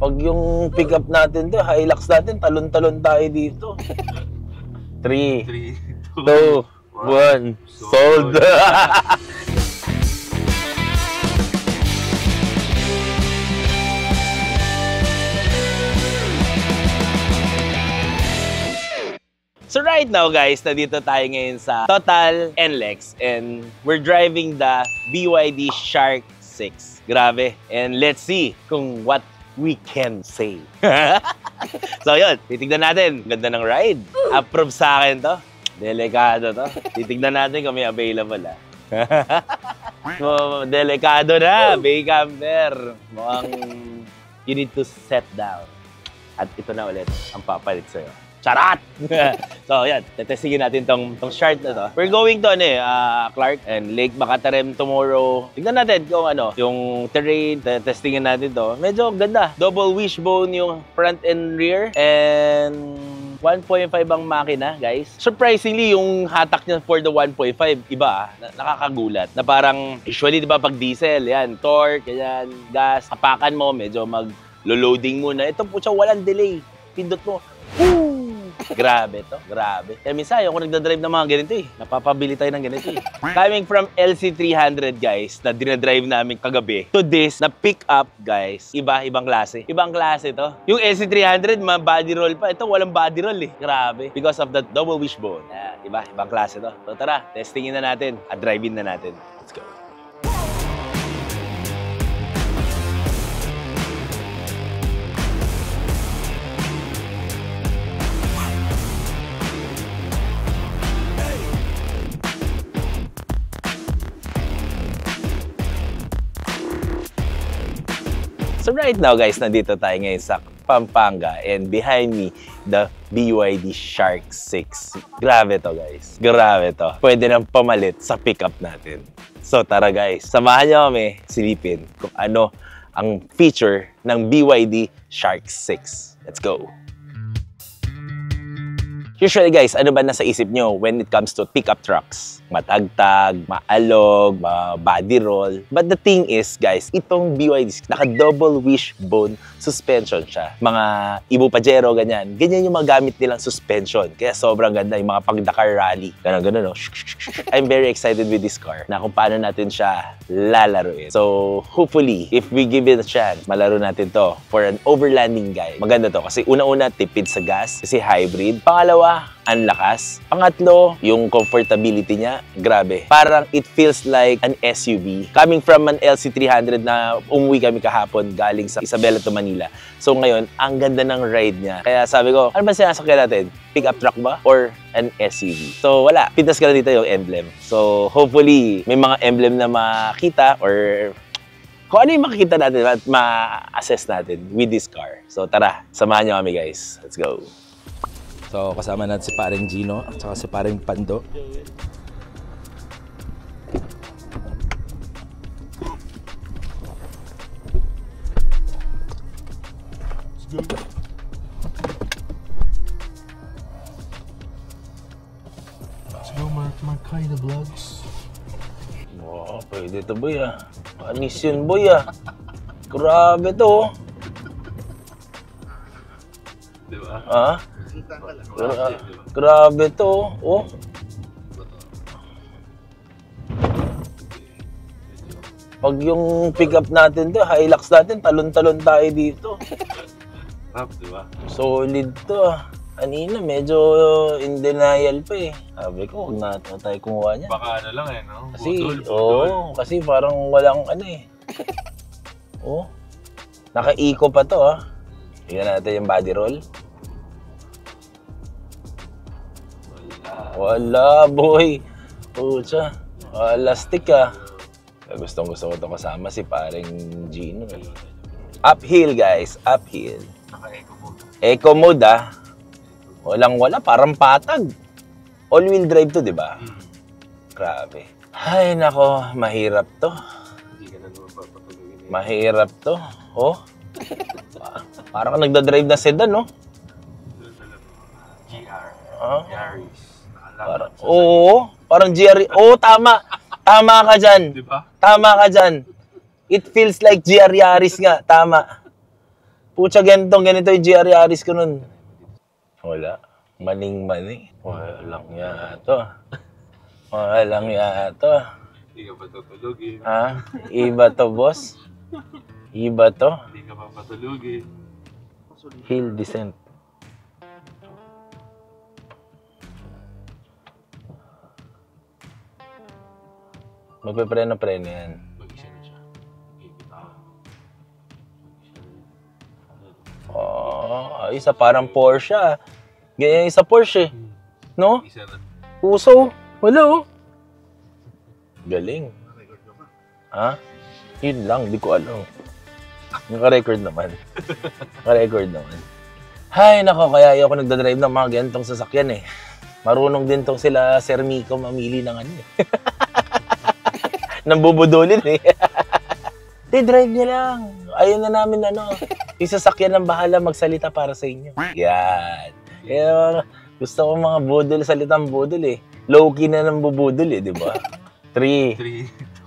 Pag yung pick up natin to, Hilux natin, talon-talon tayo dito. 3, 2, 1, sold! So right now guys, nandito tayo ngayon sa Total NLEX and we're driving the BYD Shark 6. Grabe. And let's see kung what we can say. So yun, titignan natin. Ganda ng ride. Approve sa akin to. Delikado to. Titignan natin kung may available So, delikado na, bay camper. Mukhang you need to set down. At ito na ulit ang papalit sa'yo. Charat! So, yan. Tetestingin natin tong Shark na to. We're going to, Clark and Lake Bacatarem tomorrow. Tignan natin kung yung terrain. Testingin natin to. Medyo ganda. Double wishbone yung front and rear. And 1.5 ang makina, guys. Surprisingly, yung hatak niya for the 1.5, iba, nakakagulat. Na parang, usually, di ba, pag diesel, yan, torque, yan, gas, hapakan mo, medyo mag-loading muna. Ito po siya, walang delay. Pindot mo. Woo! Grabe to, grabe. Kaya minsan, ako nagdadrive ng mga ganito Napapabili tayo ng ganito Coming from LC300, guys, na dinadrive namin kagabi, to this, na pick up, guys, ibang klase. Ibang klase to. Yung LC300, body roll pa. Ito, walang body roll Grabe. Because of the double wishbone. Ibang klase to. So tara, testingin na natin at drive-in na natin. Let's go. So right now guys, nandito tayo ngayon sa Pampanga and behind me, the BYD Shark 6. Grabe to guys, grabe to. Pwede nang pamalit sa pickup natin. So tara guys, samahan niyo kami silipin kung ano ang feature ng BYD Shark 6. Let's go! Usually guys, ano ba nasa isip nyo when it comes to pickup trucks? Matagtag, maalog, body roll. But the thing is guys, itong BYD, naka-double wishbone suspension siya. Mga Ibo Pajero, ganyan. Ganyan yung mga gamit nilang suspension. Kaya sobrang ganda yung mga pag-Dakar rally. Ganon. I'm very excited with this car na kung paano natin siya lalaruin. So hopefully, if we give it a chance, malaro natin to for an overlanding guy. Maganda to kasi una-una tipid sa gas kasi hybrid. Pangalawa, ang lakas. Pangatlo, yung comfortability niya, grabe. Parang it feels like an SUV. Coming from an LC300 na umuwi kami kahapon galing sa Isabela to Manila. So ngayon, ang ganda ng ride niya. Kaya sabi ko, ano ba sinasakyan natin? Pick-up truck ba? Or an SUV? So wala. Pintas ka na dito yung emblem. So hopefully, may mga emblem na makita or kung ano yung makikita natin at ma-assess natin with this car. So tara, samahan niyo kami guys. Let's go. So, kasama natin si paring Gino at saka si paring Pando. Let's go. Let's go, my kind of vlogs. Wow, pwede ito boy Anis yun boy Grabe to Diba? Grabe to Pag yung pick up natin to, Hilux natin, talon-talon tayo dito. Diba? Solid to Kanina, medyo in denial pa Sabi ko, huwag na tayo kumuha niya. Baka ano lang no? Kasi, kasi parang walang naka-eco pa to Tingnan natin yung body roll. Wala boy. Pucha. Lastik Gustong-gusto ko ito kasama si paring Gino Uphill guys, uphill. Naka-eco mode. Eco mode Walang-wala, parang patag. All-wheel drive to, di ba? Grabe. Ay nako, mahirap to. Hindi ka na naman papatagawin Mahirap to. Parang nagdadrive na sedan, GR. Yaris. Parang GR. Tama. Tama ka dyan. Diba? Tama ka dyan. It feels like GR Yaris nga. Tama. Pucha, ganito yung GR Yaris ko nun. Wala. Maning-mani. Walang yato. Walang yato. Hindi ka pa tutulugin. Ha? Iba to, boss? Iba to? Hindi ka pa patulugin. Hill descent. Magpe-preno-preno yan. Mag-isa na siya. Ibitaw. Oh, isa parang Porsche. Ganyan isa Porsche. No? Isa na. Puso. Wala oh. Galing. Ha? Yun lang, di ko alam. Naka-record naman. Naka-record naman. Hay, nako, kaya ayoko nagdadrive ng mga ganitong sasakyan eh. Marunong din tong sila Sir Miko mamili ng ano eh. Nang bubudulin eh. Di, drive niya lang. Ayun na namin ano. Yung sasakyan ng bahala magsalita para sa inyo. Yan. Kaya gusto ko mga budol, salitang budol eh. Low-key na nang bubudol eh, di ba? 3,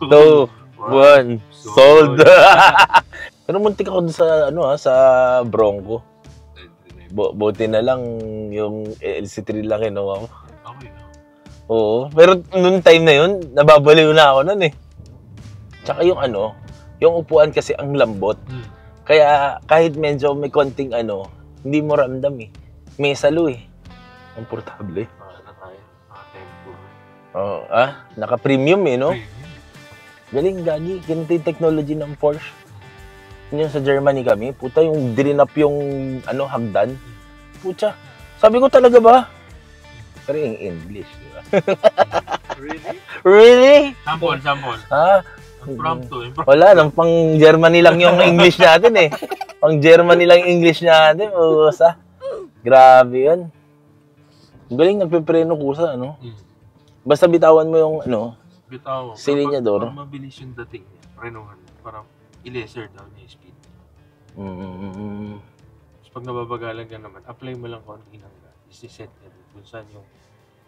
2, 1, sold. Pero muntik ako doon sa ano sa Bronco. Buti na lang yung LC3 lang kinuha ko. Okay na. Oo, pero noong time na yun, nababaliw na ako nun eh. Tsaka yung ano, yung upuan kasi ang lambot. Kaya kahit medyo may konting ano, hindi mo ramdam eh. May salo eh. Komportable eh. Na tayo. Naka-tempo. Oo, naka-premium eh, no? Galing, gagi. Ganito yung technology ng Porsche. Yun sa Germany kami, puta yung dirinap yung ano, hagdan. Pucha, sabi ko talaga ba? Pero yung English, di ba? Really? Really? Sample. Ha? Impromptu. Wala, nang pang Germany lang yung English natin eh. Pang Germany lang yung English natin. Usa. Grabe yan. Galing nagpe-preno kusa, ano? Basta bitawan mo yung ano, Bitaw. silinyador. Pag mabilis yung dating niya, renuhan. Parang i-lesser down yung speed. Tapos pag nababagalan ka naman, apply mo lang konti ng gas. Isi-set niya kung saan yung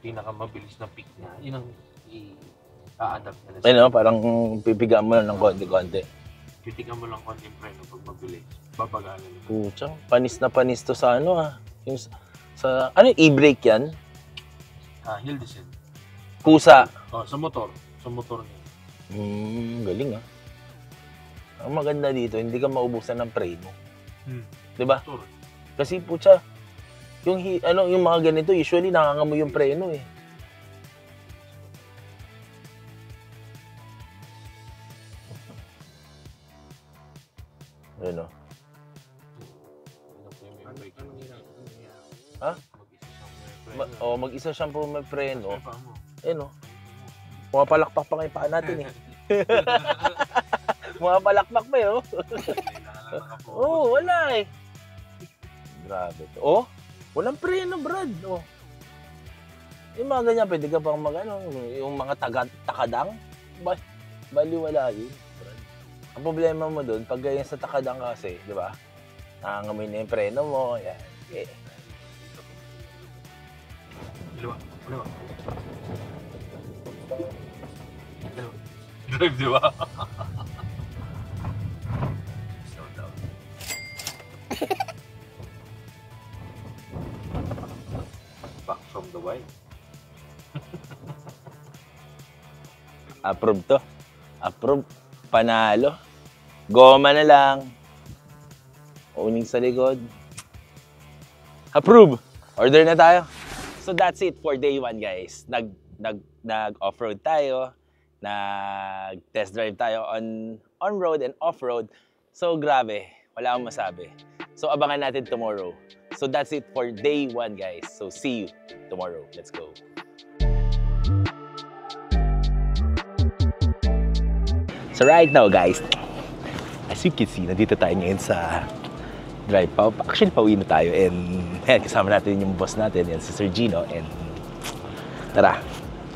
pinakamabilis na peak niya. Yun ang i-a-adapt na. Ano, parang pipiga mo lang ng konti-konti. Titigan mo lang konti yung preno pag mabilis. Babagalan mo. Puchang, panis na panis to sa ano Yung sa, ano yung e-brake yan? Hill descent. Kusa. Sa motor. Sa motor niya. Galing Ang maganda dito, hindi ka maubusan ng preno. 'Di ba? Motor. Kasi putya, yung mga ganito, usually nangangamoy yung preno eh. Ano? Ha? Mag-isa siyang may preno. Pumapalakpak pa kayo paa natin eh. Pumapalakpak pa eh, oh. Oo, wala eh. Grabe to. Oh, walang preno, Brad. Oh. Yung mga ganyan, pwede ka pang yung mga takadang. Baliwala yun, Brad. Ang problema mo doon, pag ganyan sa takadang kasi, di ba? Nangangamoy na yung preno mo. Yan. Okay. Dalawa. Drive, di ba? Slow down. Back from the white. Approve to. Approve. Panalo. Goma na lang. Uning sa likod. Approve. Order na tayo. So that's it for day 1, guys. Nag-off-road tayo. Nag-test drive tayo on-road and off-road. So grabe, wala akong masabi. So abangan natin tomorrow. So that's it for day 1, guys. So see you tomorrow. Let's go. So right now, guys, as you can see, nandito tayo ngayon sa drive pa. Actually, pauwi na tayo. And kasama natin yung boss natin, yan, si Sir Gino. And tara,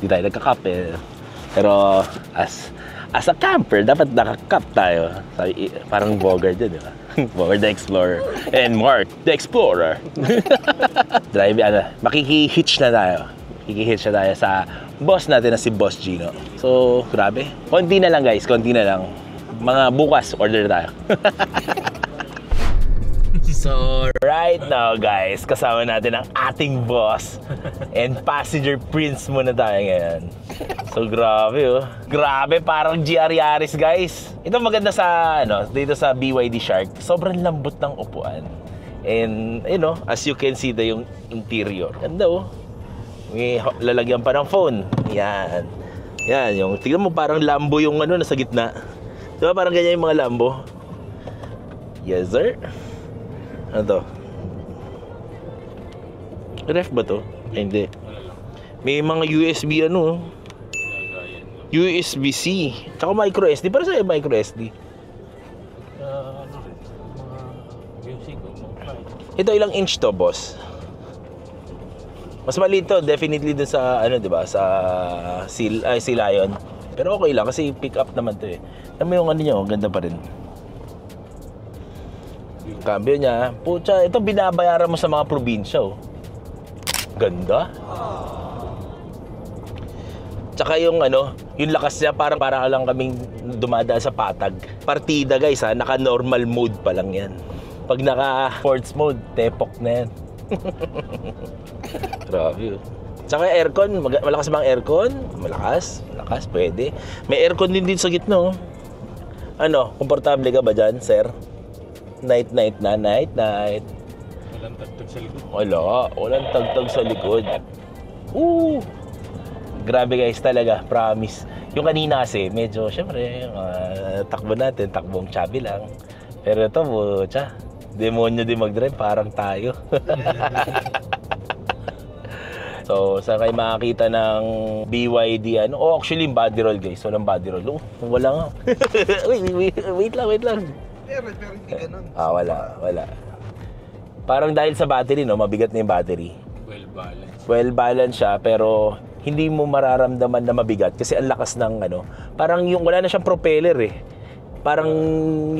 di tayo nagka-couple. Pero as a camper, dapat naka-cup tayo. Parang Bogart din, di ba? Bogart the Explorer. And Mark the Explorer. Drive, makiki-hitch na tayo. Makiki-hitch na tayo sa boss natin na si Boss Gino. So, grabe. Konti na lang, guys. Konti na lang. Mga bukas, order na tayo. So right now guys, kasama natin ang ating boss and passenger prince muna tayo ngayon. So grabe oh. Grabe, parang GR Yaris guys. Ito maganda sa dito sa BYD Shark. Sobrang lambot ng upuan. And as you can see yung interior. Ganda oh. May lalagyan pa ng phone. Yan. Yan, yung tingnan mo parang Lambo yung nasa gitna. Diba parang ganyan yung mga Lambo? Yes sir. Ano to? Ref ba to? Ay, hindi. May mga USB USB-C. Tsaka micro SD. Para sa'yo micro SD? Music. Ito ilang inch to, boss? Mas maliit to, definitely dun sa, diba? Sa Sea Lion. Pero okay lang kasi pick up naman to eh. Alam mo yung niya, ganda pa rin. Cambio niya, pucha, ito binabayaran mo sa mga probinsya oh. Ganda. Tsaka yung yung lakas niya para lang kaming dumadaan sa patag. Partida guys ha, naka normal mode pa lang yan. Pag naka sports mode, tepok na yan. Grabe oh. Tsaka aircon, malakas bang aircon? Malakas, pwede. May aircon din dito sa gitna oh. Komportable ka ba dyan, sir? Night. Walang tagtag sa likod. Walang tagtag sa likod. Grabe guys talaga, promise. Yung kanina kasi, medyo, syempre, takbo natin, takbong chubby lang. Pero ito, bucha, demonyo din mag-drive, parang tayo. So, saan kayo makakita ng BYD actually, body roll guys, walang body roll. Wala nga. wait lang. Pero hindi ganun. Wala. Parang dahil sa battery, mabigat na yung battery. Well balanced siya, pero hindi mo mararamdaman na mabigat kasi ang lakas ng parang wala na siyang propeller eh. Parang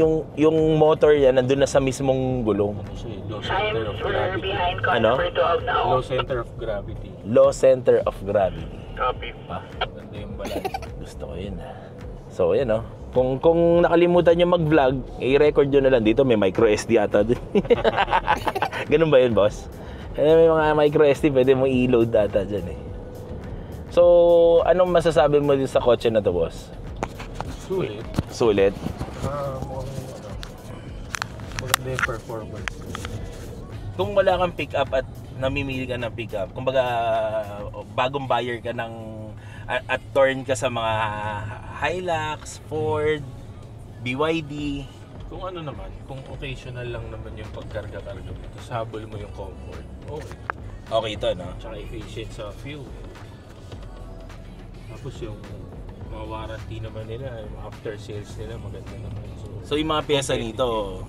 yung motor yan nandun na sa mismong gulong. Low center of gravity. Low center of gravity. Low center of gravity. Copy. Ganda yung balat. Gusto ko yun. So, yan Kung nakalimutan nyo mag-vlog, i-record nyo na lang dito. May micro SD ata dun. Ganun ba yun, boss? May mga micro SD, pwede mo i-load ata dyan eh. So, anong masasabi mo din sa kotse na to, boss? Sulit? Maganda yung performance. Kung wala kang pick-up at namimili ka ng pick-up, kumbaga bagong buyer ka ng at turn ka sa mga Hilux, Ford, BYD. Kung kung occasional lang naman yung pagkarga-karga mo, tapos habol mo yung comfort, Okay ito, Tsaka efficient sa fuel. Tapos yung mga warranty naman nila, yung after sales nila, maganda naman. So yung mga pyesa nito,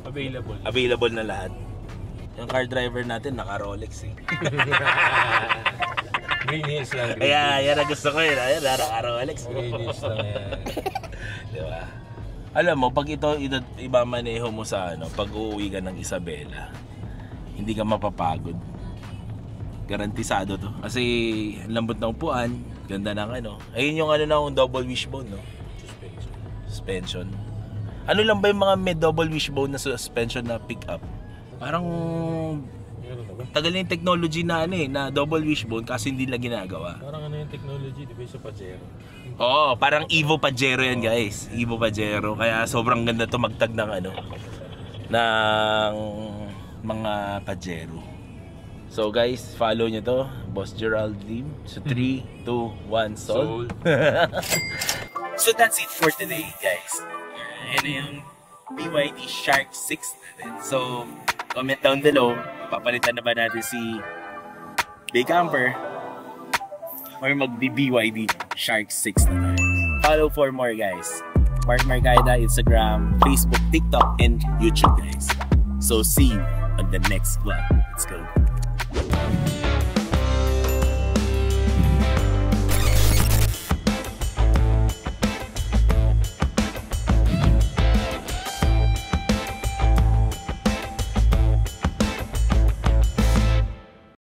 available na lahat. Yung car driver natin, naka Rolex eh. Green Hills lang. Yan ang gusto ko yun. Ayan, naka Rolex. Green Hills lang yan. Diba? Alam mo, pag ito ibamaneho mo sa pag uuwi ka ng Isabela, hindi ka mapapagod. Garantisado to. Kasi lambot ng upuan, ganda ng Ayun yung ng double wishbone, Suspension. Ano lang ba yung mga may double wishbone na suspension na pick-up? Parang tagal na yung technology na na double wishbone kasi hindi lang ginagawa. Parang yung technology, di ba sa Pajero? Oo, parang Evo Pajero yan guys. Evo Pajero. Kaya sobrang ganda to magtag ng ng mga Pajero. So guys, follow nyo to, Boss Geraldine. So 3, 2, 1, sold. So that's it for today guys. Yan yung BYD Shark 6 natin. So comment down below, papalitan na ba natin si Big Camper or mag-BYD Shark 6 na tayo. Follow for more guys. Mark Marcaida, Instagram, Facebook, TikTok, and YouTube guys. So see you on the next vlog. Let's go.